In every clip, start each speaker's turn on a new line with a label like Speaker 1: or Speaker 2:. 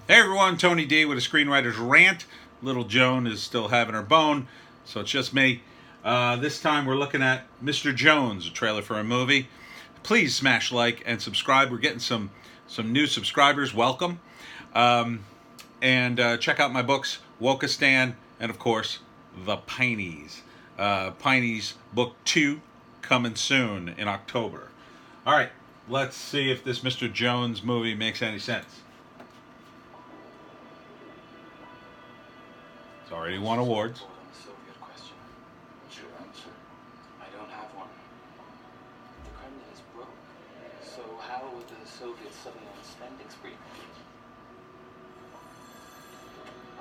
Speaker 1: Hey everyone, Tony D with a Screenwriter's Rant. Little Joan is still having her bone, so it's just me. This time we're looking at Mr. Jones, a trailer for a movie. Please smash like and subscribe. We're getting some new subscribers. Welcome. And check out my books, Wokistan, and of course, The Pineys. Pineys Book 2 coming soon in October. All right, let's see if this Mr. Jones movie makes any sense. It's already won awards.
Speaker 2: Soviet question. What's your answer? I don't have one. The Kremlin is broke. So how would the Soviets suddenly on a spending spree?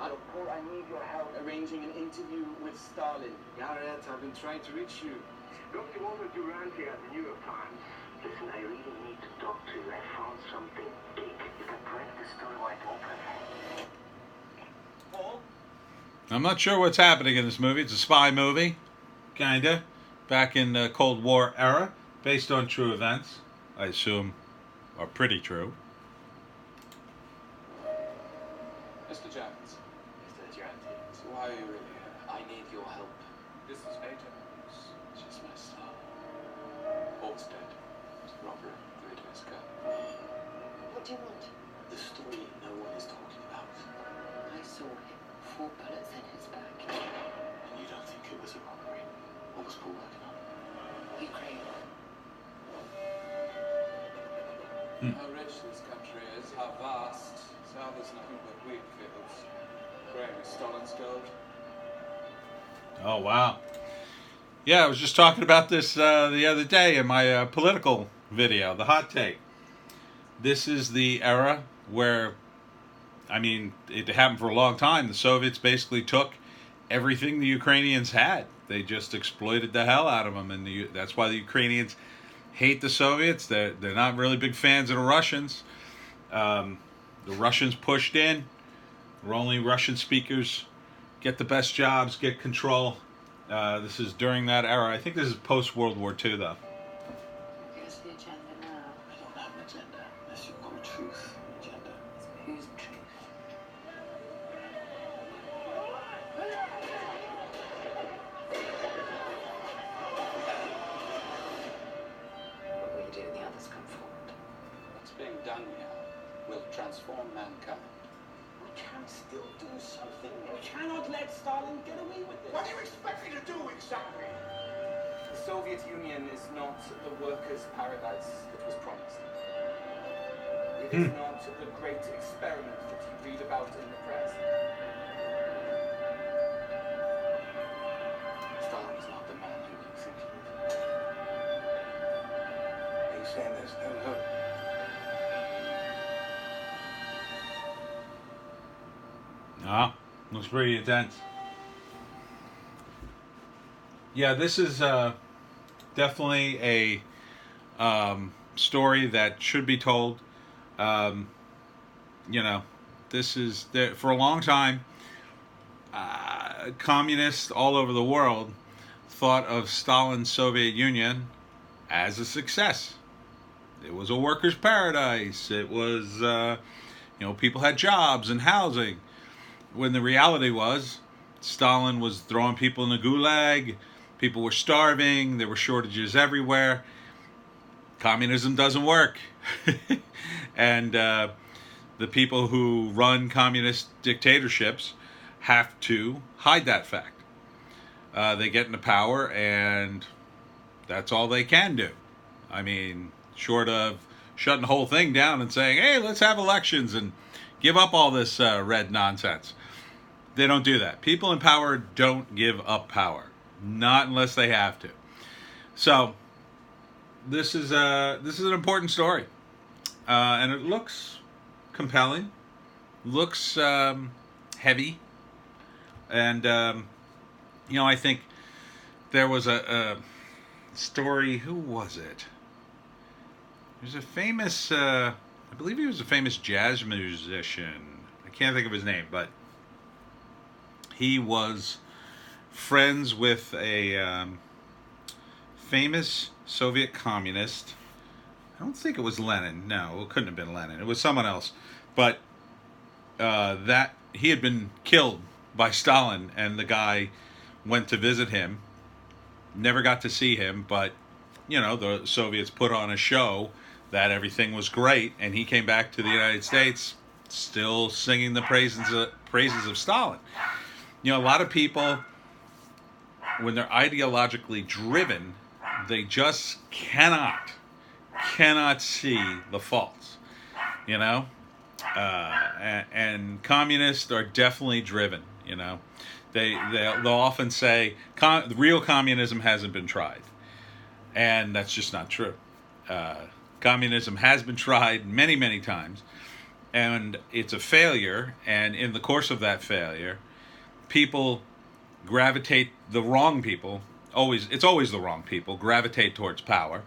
Speaker 3: Paul, I need your help arranging an interview with Stalin.
Speaker 2: Yeah, Rant, I've been trying to reach you.
Speaker 4: Look, you want to do Rant here at the New York Times. Listen, I really need to talk to you. I found something big. You can break the story wide open.
Speaker 3: Paul?
Speaker 1: I'm not sure what's happening in this movie. It's a spy movie, kinda, back in the Cold War era, based on true events, I assume, are pretty true.
Speaker 2: Mr. Jones.
Speaker 3: Mr. Jones.
Speaker 2: So why are you really here?
Speaker 3: I need your help.
Speaker 2: This is Ada. She's my star. Paul's dead. Robert, 3 days ago.
Speaker 5: What do you want?
Speaker 2: The story no one is talking about.
Speaker 5: I saw him. 4 bullets in his back.
Speaker 2: And you don't think it was a robbery? What was Paul working on?
Speaker 5: Ukraine.
Speaker 6: How rich this country is, how vast. South is nothing but wheat fields. Grain is Stalin's gold.
Speaker 1: Oh, wow. Yeah, I was just talking about this the other day in my political video, the hot take. This is the era where, I mean, it happened for a long time. The Soviets basically took everything the Ukrainians had. They just exploited the hell out of them, and that's why the Ukrainians hate the Soviets. They're not really big fans of the Russians. The Russians pushed in. Where only Russian speakers get the best jobs, get control. This is during that era. I think this is post-World War II, though.
Speaker 5: Here's the agenda now.
Speaker 2: I don't have an agenda unless you call truth an agenda.
Speaker 5: Whose truth? What will you do when the others come forward?
Speaker 6: What's being done here will transform mankind.
Speaker 3: We can still do something. We cannot let Stalin get away with this.
Speaker 4: What do you expect me to do exactly?
Speaker 3: The Soviet Union is not the workers' paradise that was promised. It is not the great experiment that you read about in the press.
Speaker 2: Stalin is not the man who you think he is.
Speaker 4: Are you saying there's no hope?
Speaker 1: Ah, looks pretty intense. Yeah, this is definitely a story that should be told. You know, this is for a long time. Communists all over the world thought of Stalin's Soviet Union as a success. It was a workers' paradise. It was, people had jobs and housing. When the reality was, Stalin was throwing people in the gulag. People were starving. There were shortages everywhere. Communism doesn't work. And the people who run communist dictatorships have to hide that fact. They get into power, and that's all they can do. I mean, short of shutting the whole thing down and saying, hey, let's have elections and give up all this red nonsense. They don't do that. People in power don't give up power. Not unless they have to. So, this is an important story. And it looks compelling. Looks heavy. And, I think there was a story. Who was it? There's a famous, I believe he was a famous jazz musician. I can't think of his name, but he was friends with a famous Soviet communist. I don't think it was Lenin. No, it couldn't have been Lenin. It was someone else. But that he had been killed by Stalin, and the guy went to visit him. Never got to see him, but the Soviets put on a show that everything was great, and he came back to the United States still singing the praises of Stalin. A lot of people, when they're ideologically driven, they just cannot see the faults, and communists are definitely driven. They'll often say real communism hasn't been tried, and that's just not true. Communism has been tried many times, and it's a failure. And in the course of that failure, people gravitate, the wrong people, it's always the wrong people gravitate towards power,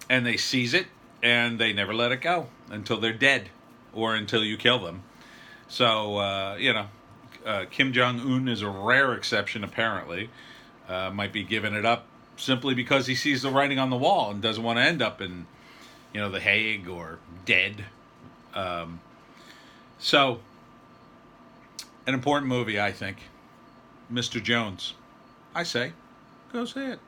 Speaker 1: and they seize it, and they never let it go until they're dead or until you kill them. So Kim Jong-un is a rare exception, apparently. Might be giving it up simply because he sees the writing on the wall and doesn't want to end up in The Hague or dead. So an important movie, I think. Mr. Jones, I say, go see it.